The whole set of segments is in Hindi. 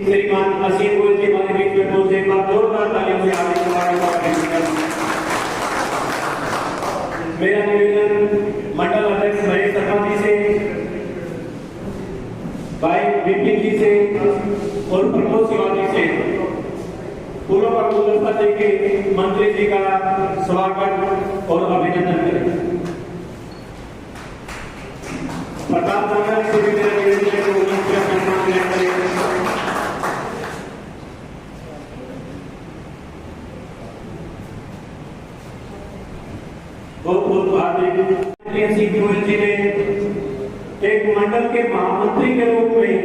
श्रीमान असीम गोयल जी हमारे बीच में पहुंचे, एक बार जोरदार तालियों से आगे मेरा निवेदन मंडल अध्यक्ष महेश शर्मा जी से, भाई विपिन जी से और प्रमोद शिवाजी से फूलों पर गुलदस्ता देके मंत्री जी का स्वागत और अभिनंदन करें। प्रताप नगर से भी मेरा निवेदन है कि उनका सम्मान करें। बहुत बहुत हार्दिक असीम गोयल जी ने एक मंडल के महामंत्री के रूप में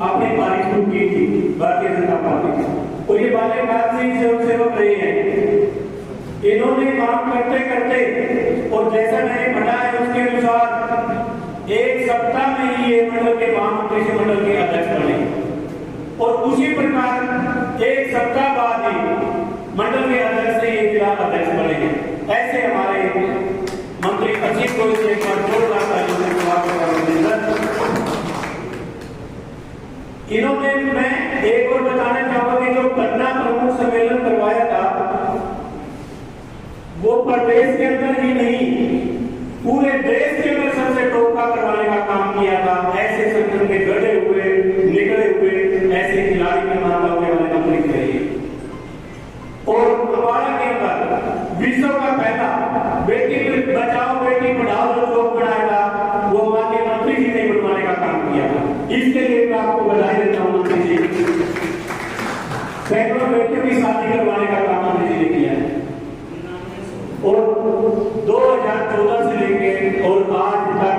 अपनी पारी शुरू की थी भारतीय जनता पार्टी की, और ये बाल्यकाल से ही सेवक रहे हैं। इन्होंने काम करते करते और जैसा मैंने बताया उसके अनुसार एक सप्ताह में ही ये मंडल के महामंत्री से मंडल के अध्यक्ष बने, और उसी प्रकार एक सप्ताह बाद ही मंडल के अध्यक्ष से ये जिला अध्यक्ष बने हैं। ऐसे हमारे मंत्री असीम गोयल जी का जोरदार तालियों से स्वागत करेंगे। इन्होंने, मैं एक और बताना चाहूंगा कि जो पटना प्रमुख सम्मेलन करवाया था वो प्रदेश के अंदर ही नहीं पूरे देश के अंदर सबसे टॉप का करवाने का काम किया था। ऐसे संगठन में गढ़े हुए निकले हुए ऐसे खिलाड़ी के मानता हुए वाले मंत्री थे, और अम्बाला के अंदर विश्व का पहला बेटी बचाओ बेटी पढ़ाओ जो लोग बनाया था वो माननीय मंत्री जी ने बनवाने का काम किया था। इसके लिए मैं आपको बधाई देता हूं मंत्री जी। सैकड़ों बेटियों की शादी करवाने का काम मंत्री जी ने किया है, और 2014 से लेके और आज तक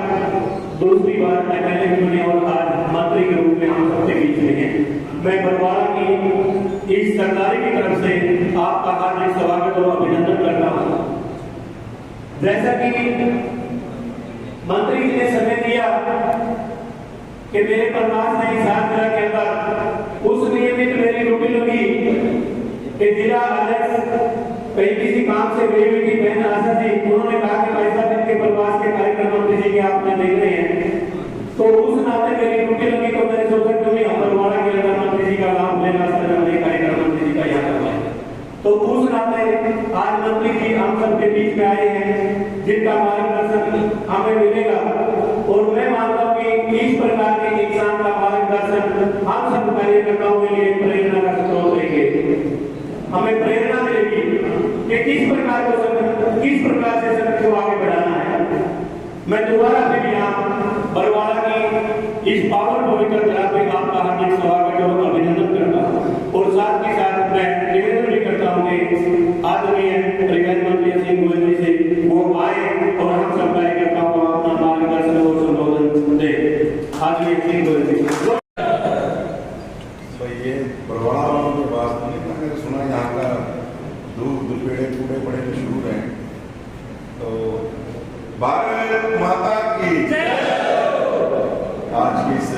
दूसरी बार एमएलए बने और आज मंत्री के रूप में हम सबके बीच में हैं। मैं बरवाड़ा की इस सरकारी की तरफ से आपका हार्दिक स्वागत और अभिनंदन करता हूं। जैसा कि मंत्री जी ने समय दिया कि मेरे प्रवास में सात जिला के अंदर उस नियमित मेरी ड्यूटी लगी कि जिला अध्यक्ष कहीं किसी काम से गई हुई थी बहन आशा जी, उन्होंने कहा कि भाई साहब इनके प्रवास के कार्यक्रम मंत्री जी के आपने देख रहे हैं, तो उस नाते मेरी ड्यूटी लगी तो मैंने सोचा क्यों नहीं हम बरवाड़ा के अंदर मंत्री जी का नाम लेना कार्यक्रम मंत्री जी का यहाँ करवाए। तो उस नाते आज मंत्री जी हम सबके बीच में आए हैं जिनका मार्गदर्शन हमें मिलेगा, और मैं मानता हूँ कि इस प्रकार के इंसान का मार्गदर्शन हम सब कार्यकर्ताओं के लिए प्रेरणा का स्रोत रहेंगे। हमें प्रेरणा मिलेगी कि किस प्रकार से संगठन को आगे बढ़ाना है। मैं दोबारा फिर यहाँ बरवाड़ा की इस पावन पवित्र जगह पे आपका हार्दिक स्वागत और अभिनंदन करता हूँ, और साथ ही साथ मैं निवेदन भी करता हूँ कि आदरणीय परिवहन मंत्री असीम गोयल जी से वो आए और हम सब कार्यकर्ताओं को अपना मार्गदर्शन और संबोधन दे। आदरणीय असीम गोयल जी। ये बरवाड़ा वालों के पास मैंने सुना यहाँ का दूध दुपेड़े कूड़े बड़े मशहूर हैं, तो भारत माता की आज की इस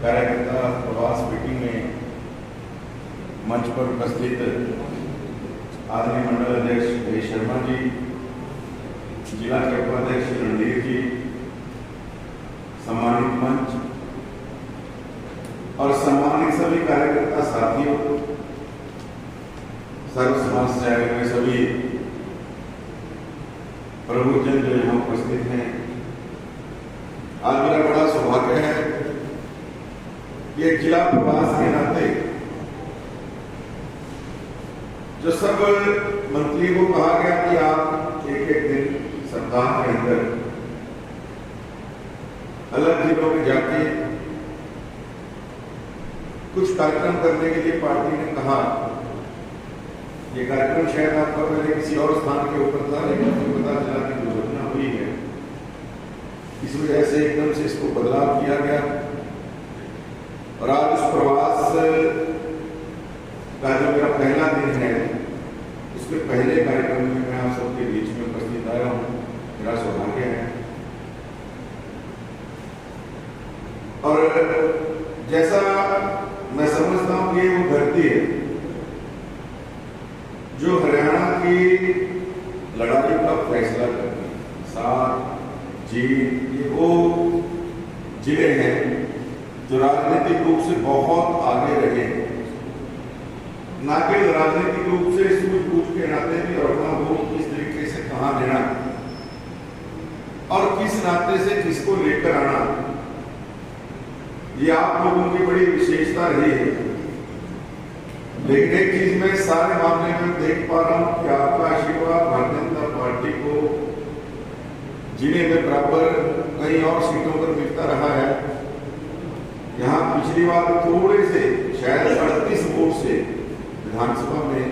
कार्यकर्ता प्रवास मीटिंग में मंच पर उपस्थित आदरणीय मंडल अध्यक्ष महेश शर्मा जी, जिला के उपाध्यक्ष रणधीर जी, सम्मानित मंच और सम्मानित सभी कार्यकर्ता साथियों, सर्व समाज से आए हुए सभी प्रभुजन जो यहाँ उपस्थित हैं, आज मेरा बड़ा सौभाग्य है ये जिला प्रवास के नाते जो सब मंत्री को कहा गया कि आप एक एक दिन सप्ताह के अंदर अलग जिलों में जाके कुछ कार्यक्रम करने के लिए पार्टी ने कहा। ये कार्यक्रम शायद आपका पहले किसी और स्थान के ऊपर था, लेकिन मुझे पता चला कि दुर्घटना हुई है, इस वजह से एकदम से इसको बदलाव किया गया। और आज उस प्रवास का जो मेरा पहला दिन है, उसके पहले कार्यक्रम में मैं आप सबके बीच में उपस्थित आया हूँ। मेरा सौभाग्य है। और जैसा मैं समझता हूँ कि वो धरती है जो हरियाणा की लड़ाई का फैसला करती है। साथ जीत, ये वो जिले हैं जो राजनीतिक रूप से बहुत आगे रहे हैं, ना केवल राजनीतिक रूप से सूझबूझ के नाते भी, और अपना वोट किस तरीके से कहां देना और किस नाते से किसको लेकर आना, ये आप लोगों की बड़ी विशेषता रही है। लेकिन एक चीज मैं सारे मामले में देख पा रहा हूं कि आपका आशीर्वाद भारतीय जनता पार्टी को जिले में बराबर कई और सीटों पर मिलता रहा है। यहाँ पिछली बार थोड़े से शायद 38 वोट से विधानसभा में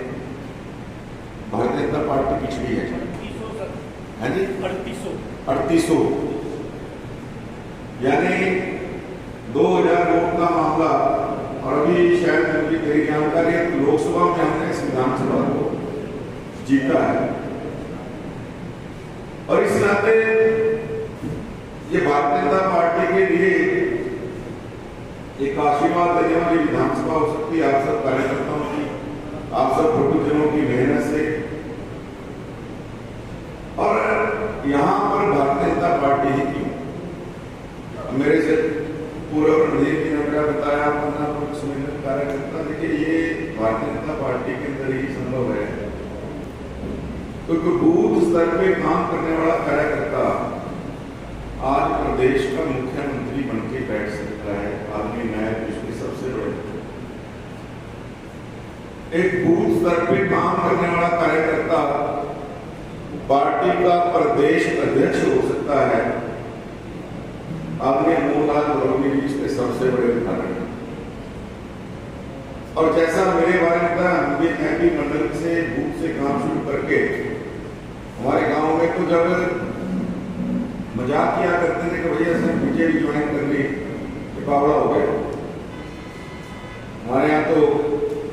भारतीय जनता पार्टी पिछड़ी है। है जी 3800 यानी 2000 वोट का मामला। और अभी शायद मुझे कई जानकारी है कि लोकसभा में हमने इस विधानसभा को जीता है। और इस नाते ये भारतीय जनता पार्टी के लिए एक आशीर्वाद देने वाली विधानसभा हो सकती है। आप सब कार्यकर्ताओं की, आप सब प्रबुद्धजनों की मेहनत से। और यहाँ पर भारतीय जनता पार्टी ही क्यों, मेरे से पूर्व प्रदेश जी ने मेरा बताया, कार्यकर्ता, देखिए ये भारतीय जनता पार्टी के अंदर ही संभव है। क्योंकि बूथ स्तर पे काम करने वाला कार्यकर्ता आज प्रदेश का मुख्यमंत्री बन के बैठ सकता है। आदमी नायक विश्व के सबसे बड़े, एक बूथ स्तर पे काम करने वाला कार्यकर्ता पार्टी का प्रदेश अध्यक्ष हो सकता है। आदमी मोहनलाल गौरवी जी इसके सबसे बड़े उदाहरण है। और जैसा मेरे बारे में था, मैं भी मंडल से बूथ से काम शुरू करके हमारे गांव में तो जब मजाक किया करते थे कि भैया सर बीजेपी ज्वाइन कर ली तो बावड़ा हो गया। हमारे यहाँ तो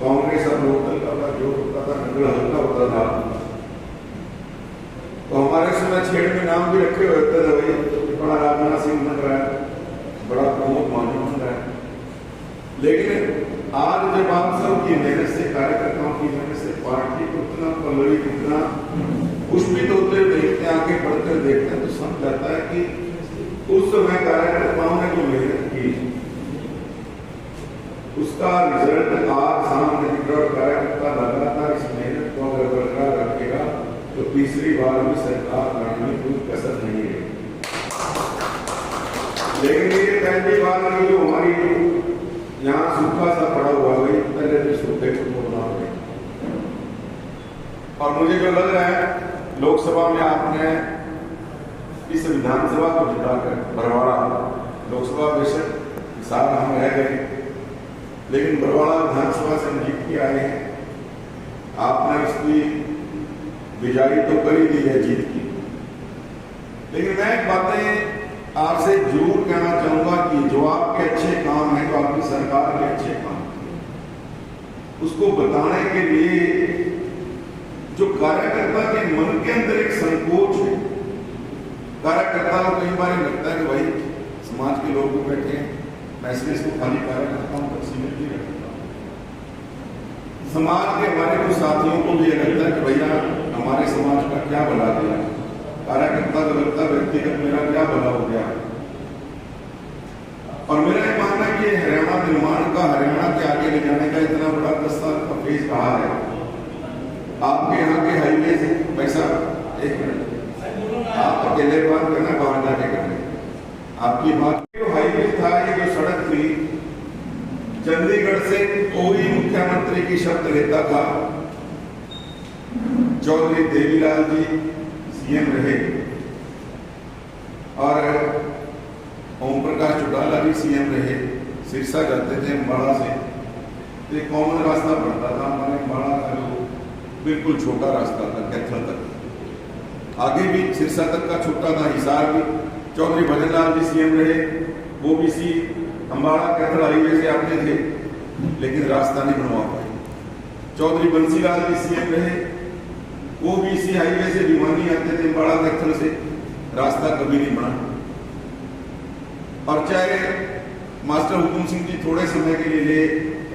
कांग्रेस और लोकदल का जो होता था नगल हल्का होता था, तो हमारे समय छेड़ में नाम भी रखे हुए होते थे, भाई बड़ा राजनाथ सिंह बन रहा है, बड़ा प्रमोद महाजन बन रहा है। लेकिन आज जब आप सब की मेहनत से, कार्यकर्ताओं की मेहनत से पार्टी को इतना पल्लवित, इतना पुष्पित होते हुए देखते हैं, आगे बढ़ते हुए देखते हैं, तो समझ जाता है कि उस समय कार्यकर्ताओं ने जो मेहनत की उसका रिजल्ट आज सामने दिख रहा। कार्यकर्ता लगातार इस मेहनत को अगर बरकरार रखेगा तो तीसरी बार भी सरकार बनाने में कोई कसर नहीं है। लेकिन ये पहली बार की जो हमारी यहाँ सूखा सा पड़ा हुआ है, पहले तो सूखे को तोड़ना पड़ेगा। और मुझे जो लग रहा है लोकसभा में आपने इस विधानसभा को जिताकर, बरवाड़ा लोकसभा बेशक साल हम रह गए, लेकिन बरवाड़ा विधानसभा से हम जीत के आए हैं। आपने उसकी बिजाई तो कर ही दी है जीत की। लेकिन मैं बातें आपसे जरूर कहना चाहूंगा कि जो आपके अच्छे काम हैं, जो आपकी सरकार के अच्छे काम, उसको बताने के लिए जो कार्यकर्ता के मन के अंदर एक संकोच है। कार्यकर्ता को कई बार लगता है कि भाई समाज के लोग भी बैठे हैं, मैं इसलिए इसको खाली कार्यकर्ताओं तक सीमित नहीं रखता। समाज के हमारे कुछ साथियों को भी लगता है कि भैया हमारे समाज का क्या भला दिया, कार्यकर्ता को लगता है व्यक्तिगत मेरा क्या भला हो गया। और मेरा ये मानना है कि हरियाणा निर्माण का, हरियाणा के आगे ले जाने का इतना बड़ा 10 साल का फेज रहा है। आपके यहाँ के हाईवे से पैसा, एक मिनट आप अकेले बात करना, बाहर जाके करना। आपकी बात जो हाईवे था, ये जो सड़क थी, चंडीगढ़ से कोई मुख्यमंत्री की शब्द लेता था, चौधरी देवीलाल जी सीएम रहे और ओम चौटाला जी सीएम रहे, सिरसा जाते थे अम्बाड़ा से, तो एक कॉमन रास्ता पड़ता था हमारे अम्बाड़ा का, जो बिल्कुल छोटा रास्ता था कैथल तक, आगे भी सिरसा तक का छोटा था, हिसार भी। चौधरी भजन लाल जी सीएम रहे, वो भी सी अम्बाड़ा कैथल हाईवे से आते थे, लेकिन रास्ता नहीं बनवा पाए। चौधरी बंसीलाल जी सीएम रहे, वो भी इसी हाईवे से भिवानी आते थे अम्बाड़ा कैथल से, रास्ता कभी नहीं बना। और चाहे मास्टर हुकुम सिंह जी थोड़े समय के लिए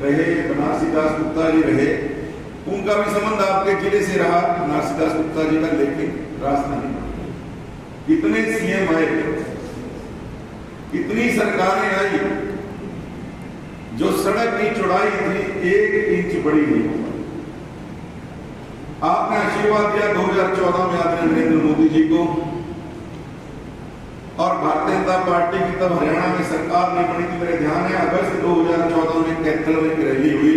रहे, बनारसी दास गुप्ता जी रहे, उनका भी संबंध आपके जिले से रहा, बनारसी दास गुप्ता जी का, लेकिन रास्ता नहीं बना। इतने सीएम आए, इतनी सरकारें आई, जो सड़क की चौड़ाई थी 1 इंच बड़ी नहीं हो पाई। आपने आशीर्वाद दिया 2014 में आदरणीय नरेंद्र मोदी जी को, और भारतीय जनता पार्टी की तब हरियाणा में सरकार नहीं बनी थी। मेरे ध्यान है अगस्त 2014 में कैथल में रैली हुई,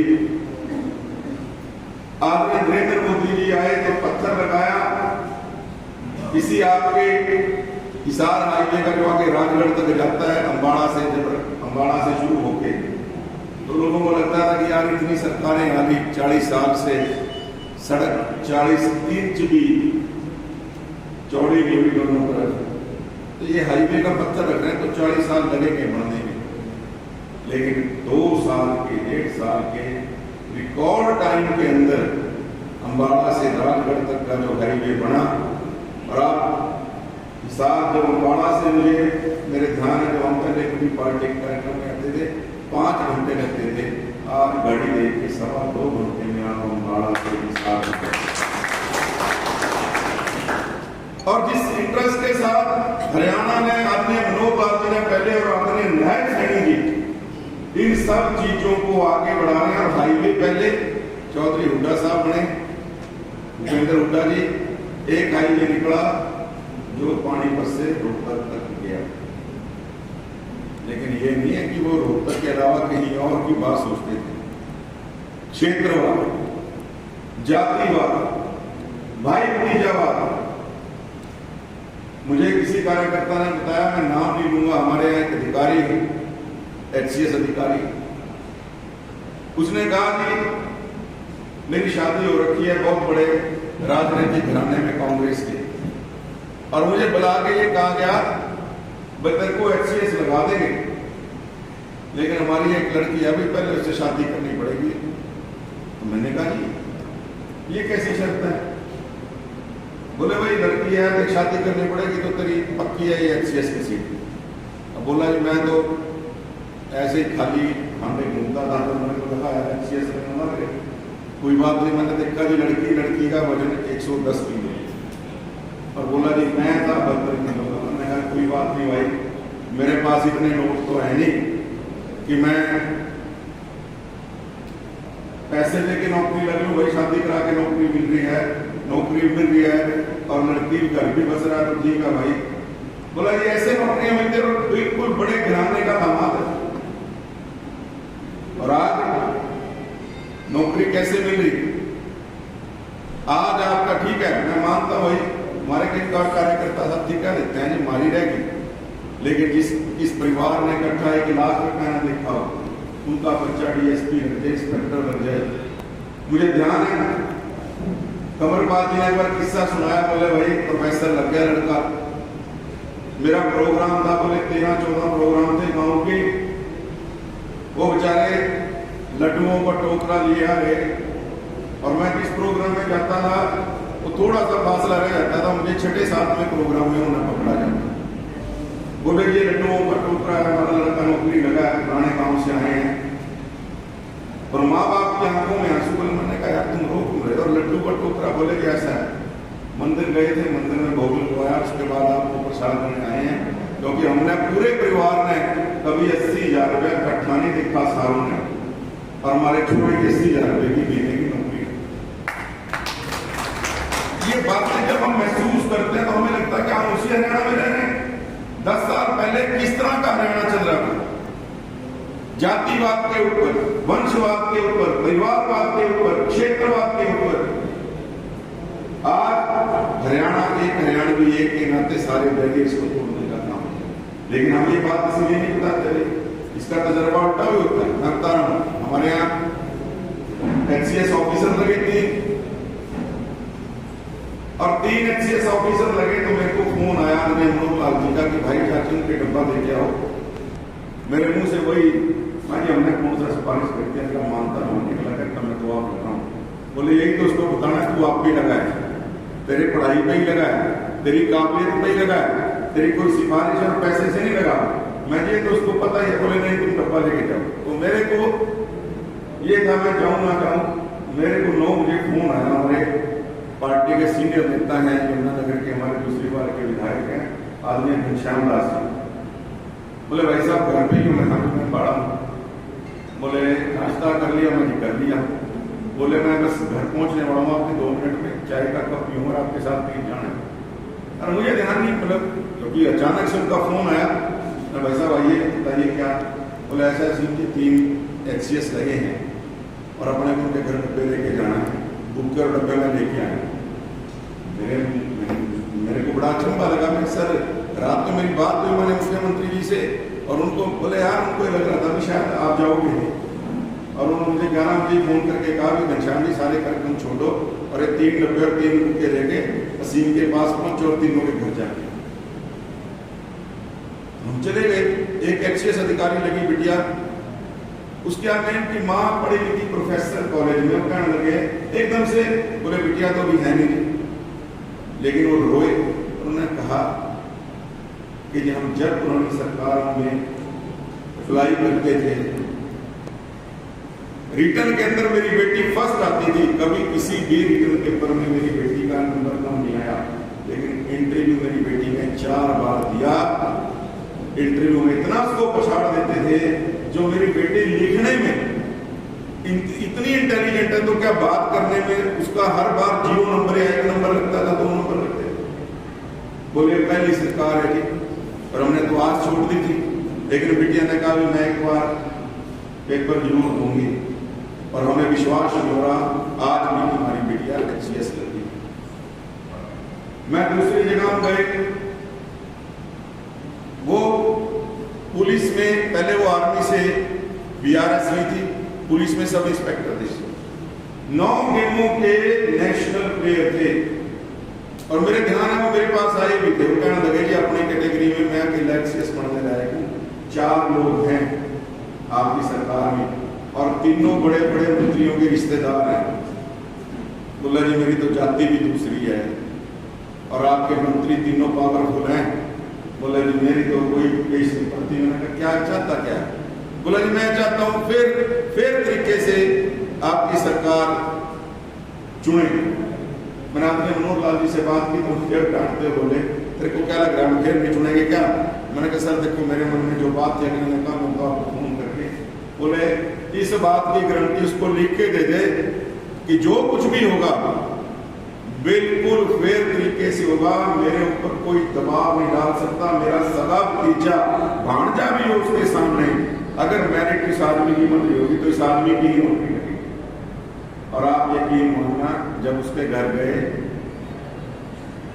आदरणीय नरेंद्र मोदी जी आए तो पत्थर लगाया इसी आपके हिसार हाईवे का, जो आगे राजगढ़ तक जाता है अम्बाड़ा से, जब अम्बाड़ा से शुरू होके, तो लोगों को लगता था कि यार इतनी सरकारें आ गई, 40 साल से सड़क 40 इंच भी चौड़ी नहीं हुई दोनों तरफ, तो ये हाईवे का पत्थर रख रहे हैं तो 40 साल लगेंगे बनने में, लेकिन 2 साल के 1.5 साल के रिकॉर्ड टाइम के अंदर अम्बाड़ा से राजगढ़ तक का जो हाईवे बना। और आप हिसाब जब अम्बाड़ा से, मुझे मेरे ध्यान है जब हम पहले कभी पार्टी के कार्यक्रम में आते थे 5 घंटे लगते थे, आज गाड़ी देख के 2.25 घंटे में आप अम्बाड़ा से हिसार। और जिस इंटरेस्ट के साथ हरियाणा ने, आदरणीय मनोहर लाल जी ने पहले और आदरणीय नायक सैनी जी इन सब चीजों को आगे बढ़ा रहे हैं। और हाईवे पहले चौधरी हुड्डा साहब बने, भूपेंद्र हुड्डा जी, एक हाईवे निकला जो पानीपत से रोहतक तक गया, लेकिन ये नहीं है कि वो रोहतक के अलावा कहीं और की बात सोचते थे। क्षेत्रवाद, जातिवाद, भाई भतीजावाद, मुझे किसी कार्यकर्ता ने बताया, मैं नाम नहीं लूंगा, हमारे यहाँ एक अधिकारी है, HCS अधिकारी, उसने कहा कि मेरी शादी हो रखी है बहुत बड़े राजनीतिक घराने में कांग्रेस के, और मुझे बुला के ये कहा गया भाई तेरे को HCS लगा देंगे, लेकिन हमारी एक लड़की है, अभी पहले उससे शादी करनी पड़ेगी। तो मैंने कहा जी ये कैसी शर्त है? बोले भाई लड़की है तो शादी करनी पड़ेगी, तो तेरी पक्की है ये HCS की सीट। अब बोला जी मैं तो ऐसे ही खाली खाने घूमता था, तो मैंने तो कहा HCS में ना लगे, कोई बात नहीं। मैंने देखा जी लड़की का वजन 110 किलो, और बोला जी मैं था 72 किलो का। मैंने कहा कोई बात नहीं भाई, मेरे पास इतने नोट तो है नहीं कि मैं पैसे लेके नौकरी लग लूँ, भाई शादी करा के नौकरी मिल रही है, नौकरी मिल रही है और लड़की घर भी बस रहा है, तो ठीक है भाई। बोला ये ऐसे नौकरियां मिलती है, बिल्कुल बड़े घराने का दामाद है, और आज नौकरी कैसे मिल रही? आज आपका ठीक है, मैं मानता हूं भाई हमारे कई कार्यकर्ता सब ठीक है देते हैं जी, मारी रहेगी, लेकिन इस परिवार ने इकट्ठा 1 लाख रुपया ना देखा हो, उनका बच्चा DSP लग जाए, इंस्पेक्टर लग जाए। मुझे ध्यान है कमलपाल जी ने एक बार किस्सा सुनाया, बोले भाई प्रोफेसर लग गया लड़का, मेरा प्रोग्राम था, बोले 13-14 प्रोग्राम थे गाँव के, वो बेचारे लड्डुओं का टोकरा लिए आ गए, और मैं जिस प्रोग्राम में जाता था वो थोड़ा सा फासला रह जाता था, मुझे 6-7वें प्रोग्राम में उन्हें पकड़ा जाता। बोले ये लड्डुओं का टोकरा है, हमारा लड़का नौकरी लगा है, पुराने गांव से आए हैं, और माँ बाप की आंखों में आंसू। बोले मैंने कहा यार तुम रो क्यों रहे? और लड्डू का टोकरा, बोले कि ऐसा है, मंदिर गए थे, मंदिर में भोग लगवाया, उसके बाद आपको प्रसाद देने आए हैं, क्योंकि हमने पूरे परिवार ने कभी 80,000 रुपया इकट्ठा नहीं देखा सालों ने, और हमारे छोटे 80,000 रुपये की महीने की नौकरी। ये बातें जब हम महसूस करते हैं तो हमें लगता है कि हम उसी हरियाणा में रह रहे हैं। 10 साल पहले किस तरह का हरियाणा चल रहा था? जातिवाद के ऊपर, वंशवाद के ऊपर, परिवारवाद के ऊपर, क्षेत्रवाद के ऊपर। आज हरियाणा एक हरियाणवी एक के नाते सारे बैरियर्स को तोड़ने का काम है। लेकिन हम ये बात इसलिए नहीं बताते थे, इसका तजर्बा उल्टा भी होता है। मैं बता रहा हूँ, हमारे यहाँ एचसीएस ऑफिसर लगे 3 और 3 एचसीएस ऑफिसर लगे तो मेरे को फोन आया मनोहर लाल जी का कि भाई चाची उनके डब्बा देके आओ। मेरे मुंह से वही भाई हमने कौन सा सिफारिश करती है, क्या मानता हूँ निकला करता मैं तो आप लगा हूँ। बोले यही तो उसको बताना तू आप भी लगा है, तेरे पढ़ाई पे ही लगा है, तेरी काबिलियत पे ही लगा है, तेरी कोई सिफारिश और पैसे से नहीं लगा। मैं ये तो उसको पता है। बोले नहीं तुम डब्बा लेके जाओ। तो मेरे को ये था मैं जाऊँ ना जाऊँ। मेरे को 9 बजे फोन आया, हमारे पार्टी के सीनियर नेता हैं यमुनानगर के, हमारे दूसरी बार के विधायक हैं आदमी घनश्याम दास जी। बोले भाई साहब घर पे ही हूँ। मैं पढ़ा। बोले नाश्ता कर लिया? मैं कर लिया। बोले मैं बस घर पहुंचने वाला हूँ, आपके 2 मिनट में चाय का कप पीऊंगा, आपके साथ कहीं जाना है। और मुझे ध्यान नहीं, मतलब क्योंकि अचानक से उनका फोन आया। मैं भाई साहब आइए बताइए क्या? बोले ऐसा इनके 3 एचसीएस लगे हैं और अपने को उनके घर डब्बे लेके जाना है, बुक कर डब्बे में लेके आए। मेरे को बड़ा अचंभा लगा। मैं सर रात में मेरी बात हुई मैंने मुख्यमंत्री जी से और उनको बोले यार उनको लग रहा था कि शायद आप जाओगे, और उन्होंने मुझे 11 बजे फोन करके कहा कि घनश्याम जी सारे कार्यक्रम छोड़ो और ये 3 डब्बे और 3 बुके लेके असीम के पास पहुंचो और तीनों के घर जाके। हम चले गए। एक एचसीएस अधिकारी लगी बिटिया, उसके आगे की माँ पढ़ी लिखी प्रोफेसर कॉलेज में, कहने लगे एकदम से, बोले बिटिया तो अभी है नहीं, लेकिन वो रोए। उन्होंने कहा कि हम जब पुरानी सरकार में फ्लाई करते थे, रिटर्न के अंदर मेरी बेटी फर्स्ट आती थी, कभी किसी भी रिटर्न पेपर में मेरी बेटी का नंबर कम नहीं आया, लेकिन इंटरव्यू मेरी बेटी ने 4 बार दिया। इंटरव्यू में इतना उसको पछाड़ देते थे, जो मेरी बेटी लिखने में इतनी इंटेलिजेंट है तो क्या बात करने में उसका हर बार 0 नंबर या 1 नंबर लगता था, 2 नंबर लगते थे। बोले पहली सरकार है कि, और हमने तो आज छोड़ दी थी, लेकिन बिटिया ने कहा मैं एक बार पेपर जरूर दूंगी, और हमें विश्वास हो रहा आज भी हमारी बिटिया एचसीएस लगी। मैं दूसरी जगह गए, वो पुलिस में पहले वो आर्मी से बीआरएस ली थी, पुलिस में सब इंस्पेक्टर थे, 9 गेमों के नेशनल प्लेयर थे। और मेरे ध्यान है वो मेरे पास आए भी थे। वो कहने लगे कि अपनी कैटेगरी में मैं अकेला एचसीएस पढ़ने लायक हूँ, 4 लोग हैं आपकी सरकार में और तीनों बड़े बड़े मंत्रियों के रिश्तेदार हैं। बोला जी मेरी तो जाति भी दूसरी है और आपके मंत्री तीनों पावरफुल हैं। बोला जी मेरी तो कोई पेश नहीं पड़ती। मैंने कहा क्या चाहता क्या? बोला जी मैं चाहता हूं फिर तरीके से आपकी सरकार चुने। मैंने आपने मनोहर लाल जी से बात की तो फिर डांटते बोले तेरे को क्या लग रहा है फिर नहीं चुनेंगे क्या? मैंने कहा सर देखो मेरे मन में जो बात थी अगले ने कहा मैं तो आपको फोन करके बोले इस बात की गारंटी उसको लिख के दे दे कि जो कुछ भी होगा बिल्कुल फेयर तरीके से होगा, मेरे ऊपर कोई दबाव नहीं डाल सकता। मेरा सगा भतीजा भांजा भी हो उसके सामने, अगर मेरिट इस आदमी की मंत्री होगी तो इस आदमी की ही नौकरी लगेगी। और आप यकीन मानना जब उसके घर गए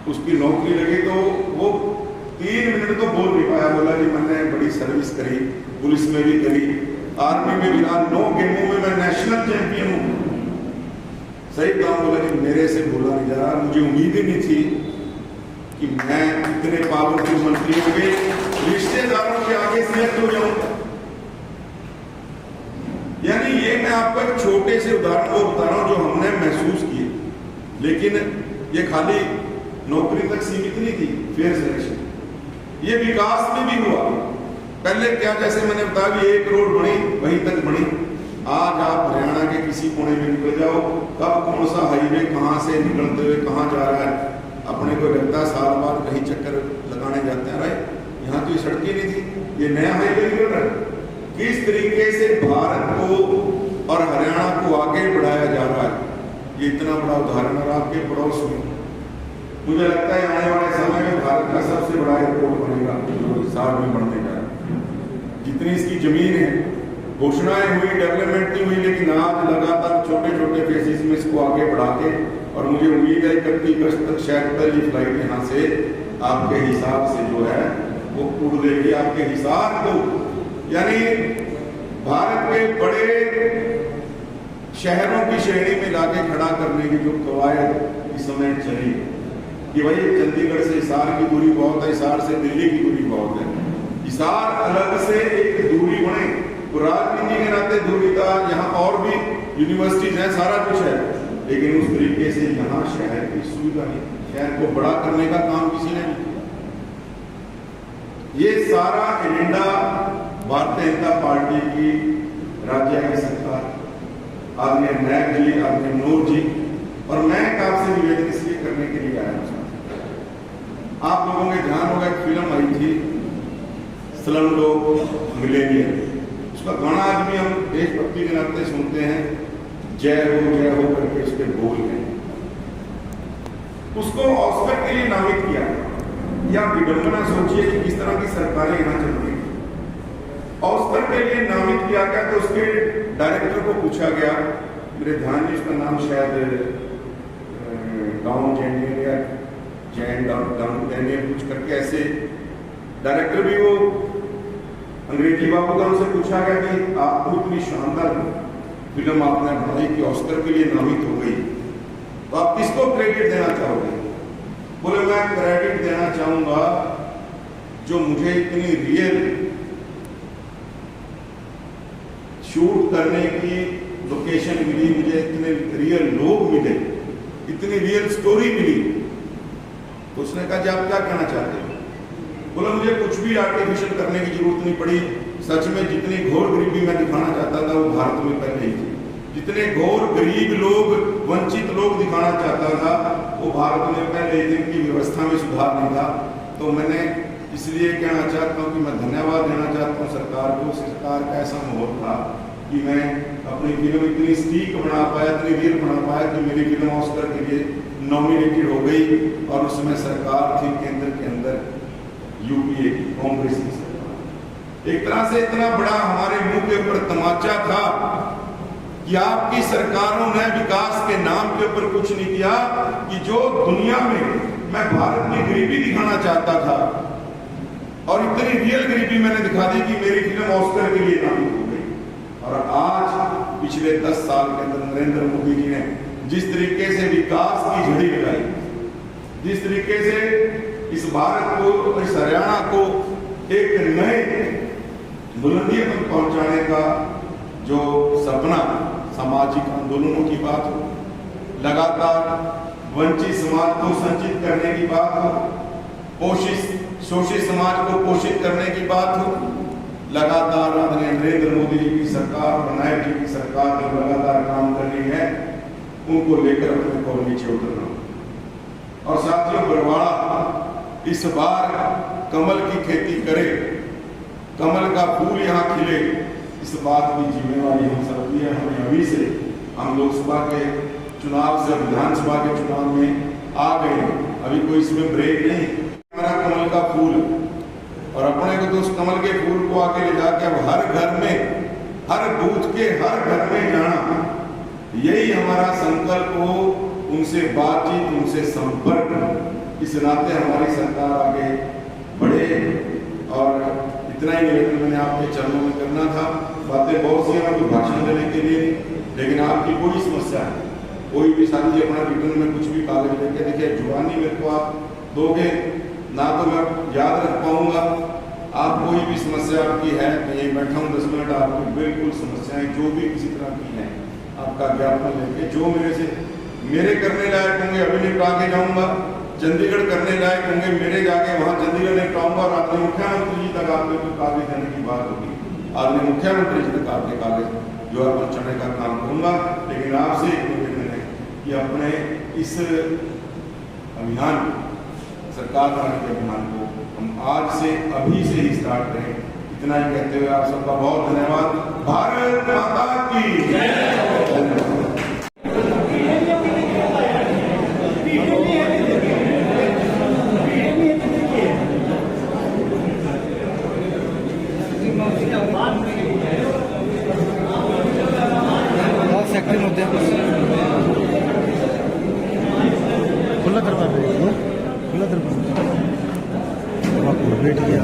उसकी नौकरी लगी तो वो 3 मिनट तो बोल नहीं पाया। बोला जी मैंने बड़ी सर्विस करी, पुलिस में भी करी, आर्मी में भी रहा, 9 गेमों में मैं नेशनल चैंपियन हूँ। सही काम। बोला जी मेरे से बोला नहीं जा रहा, मुझे उम्मीद ही नहीं थी कि मैं इतने पावरफुल मंत्रियों के रिश्तेदारों के आगे सिलेक्ट हो जाऊंगा। यानी ये मैं आपको एक छोटे से उदाहरण को बता रहा हूं जो हमने महसूस किए, लेकिन ये खाली नौकरी तक सीमित नहीं थी। फेयर सिलेक्शन ये विकास में भी हुआ। पहले क्या जैसे मैंने बताया कि 1 रोड बनी वहीं तक बनी। आज आप हरियाणा के किसी कोने में निकल जाओ, कब कौन सा हाईवे कहां से निकलते हुए कहां जा रहा है अपने को लगता है साल बाद कहीं चक्कर लगाने जाते हैं। यहाँ तो ये सड़कें नहीं थी, ये नया हाईवे निकल रहा है। किस तरीके से भारत को और हरियाणा को आगे बढ़ाया जा रहा है, ये इतना बड़ा उदाहरण। और आपके पड़ोस में मुझे लगता है आने वाले समय में भारत का सबसे बड़ा एयरपोर्ट बनेगा जो साल में बढ़ने जा रहा है। जितनी इसकी जमीन है, घोषणाएं हुई, डेवलपमेंट नहीं हुई, लेकिन आज लगातार छोटे छोटे फेजेस में इसको आगे बढ़ा के, और मुझे उम्मीद है 31 अगस्त तक शायद पहली फ्लाइट यहाँ से आपके हिसाब से जो है वो उड़ देगी आपके हिसार को। यानी भारत के बड़े शहरों की श्रेणी में लाके खड़ा करने की जो कवायद इस समय चली कि भाई चंडीगढ़ से हिसार की दूरी बहुत है, हिसार से दिल्ली की दूरी बहुत है, हिसार अलग से एक दूरी बने। तो राजनीति के नाते दूरी था, यहाँ और भी यूनिवर्सिटीज हैं, सारा कुछ है, लेकिन उस तरीके से यहाँ शहर की सुविधा नहीं, शहर को बड़ा करने का काम किसी ने नहीं किया। ये सारा एजेंडा भारतीय जनता पार्टी की राज्य की सरकार, आदरणीय नायक जी, आदरणीय नूर जी, और मैं आपसे निवेदन इसलिए करने के लिए आया हूं। आप लोगों के ध्यान होगा एक फिल्म आई थी स्लमडॉग मिलेनियर, उसका गाना आज भी हम देशभक्ति के नाते सुनते हैं, जय हो करके उसके बोल हैं। उसको ऑस्कर के लिए नामित किया। या विडंबना सोचिए कि किस तरह की सरकारें यहाँ चलती हैं। ऑस्कर के लिए नामित किया गया तो उसके डायरेक्टर को पूछा गया, मेरे ध्यान में उसका नाम शायद डाउन जेनियल या जैन डाउन जेनियल कुछ करके ऐसे डायरेक्टर भी वो अंग्रेजी बाबू का उनसे पूछा गया कि आपको इतनी शानदार फिल्म आपने बनाई कि ऑस्कर के लिए नामित हो गई, तो आप किसको क्रेडिट देना चाहोगे? बोले मैं क्रेडिट देना चाहूंगा जो मुझे इतनी रियल शूट करने की लोकेशन मिली, मुझे इतने रियल लोग मिले, इतनी रियल स्टोरी मिली। तो उसने कहा जी आप क्या कहना चाहते हो? बोला मुझे कुछ भी आर्टिफिशियल करने की जरूरत नहीं पड़ी, सच में जितनी घोर गरीबी मैं दिखाना चाहता था वो भारत में पहले ही थी, जितने घोर गरीब लोग, वंचित लोग दिखाना चाहता था वो भारत में पहले ही, जिनकी व्यवस्था में सुधार नहीं था। तो मैंने इसलिए कहना चाहता हूँ कि मैं धन्यवाद देना चाहता हूँ सरकार को। सरकार का ऐसा माहौल था कि मैं अपनी फिल्म इतनी स्टीक बना पाया, इतनी रियल बना पाया कि मेरी फिल्म ऑस्कर के लिए नॉमिनेटेड हो गई। और उसमें सरकार थी केंद्र के अंदर यूपीए की, कांग्रेस की सरकार। एक तरह से इतना बड़ा हमारे मुंह के ऊपर तमाचा था कि आपकी सरकारों ने विकास के नाम के ऊपर कुछ नहीं किया, कि जो दुनिया में मैं भारत की गरीबी दिखाना चाहता था और इतनी रियल गरीबी मैंने दिखा दी कि मेरी फिल्म ऑस्कर के लिए नामित हो गई। और आज पिछले 10 साल के अंदर नरेंद्र मोदी जी ने जिस तरीके से विकास की झड़ी लगाई, जिस तरीके से इस भारत को, इस हरियाणा को एक नए बुलंदी तक पहुंचाने का जो सपना, सामाजिक आंदोलनों की बात हो, लगातार वंचित समाज को संचित करने की बात हो, शोषित समाज को पोषित करने की बात हो, लगातार आदरणीय नरेंद्र मोदी जी की सरकार और नायक जी की सरकार जो लगातार काम कर रही है, उनको लेकर अपने को नीचे उतरना। और साथियों, बरवाड़ा इस बार कमल की खेती करे, कमल का फूल यहाँ खिले, इस बात की जिम्मेवारी हम सबकी है। हमें अभी से, हम लोकसभा के चुनाव से विधानसभा के चुनाव में आ गए, अभी कोई इसमें ब्रेक नहीं। हमारा कमल का फूल, और अपने को तो उस कमल के फूल को आके ले जाके अब हर घर में, हर बूथ के हर घर में जाना, यही हमारा संकल्प हो। उनसे बातचीत, उनसे संपर्क, इस नाते हमारी सरकार आगे बढ़े। और इतना ही निवेदन मैंने आपके चरणों में करना था। बातें बहुत सी हैं भाषण देने के लिए, लेकिन आपकी कोई समस्या है, कोई भी साथी अपना रिटर्न में कुछ भी कागज लेके, देखिए जुबानी मेरे को आप दोगे ना तो मैं याद रख पाऊंगा। आप कोई भी समस्या आपकी है, मैं यही बैठा हूँ 10 मिनट, आपकी बिल्कुल समस्याएं जो भी किसी तरह की हैं, आपका ज्ञापन लेके जो मेरे करने लायक होंगे अभी निपटा के जाऊंगा, चंडीगढ़ करने लायक होंगे मेरे जाके वहाँ चंडीगढ़ निपटाऊंगा। और आदरणीय मुख्यमंत्री जी तक आपके कोई कागज देने की बात होगी, आदरणीय मुख्यमंत्री जी तक आपके कागज जो है पहुँचाने का काम करूंगा। लेकिन आपसे एक निवेदन है कि अपने इस अभियान, सरकार बनाने के अभियान को हम आज से, अभी से ही स्टार्ट करें। इतना ही कहते हुए आप सबका बहुत धन्यवाद। भारत माता की जय। खुला दरबार, खुला दरबार, वेट किया।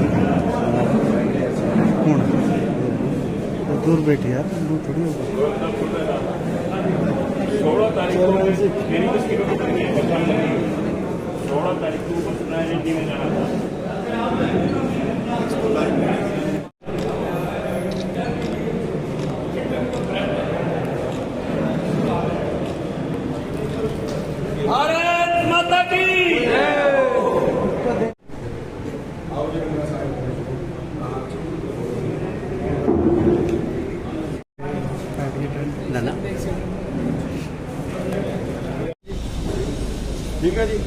दूर बैठी यार, दूर थोड़ी होगा। 16 तारीख को मेरी 10 किलोमीटर की पहचान लगी। 16 तारीख को ऊपर से रेड्डी में जाना था। भारत माता की ठीक है जी।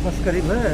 बस करीब है।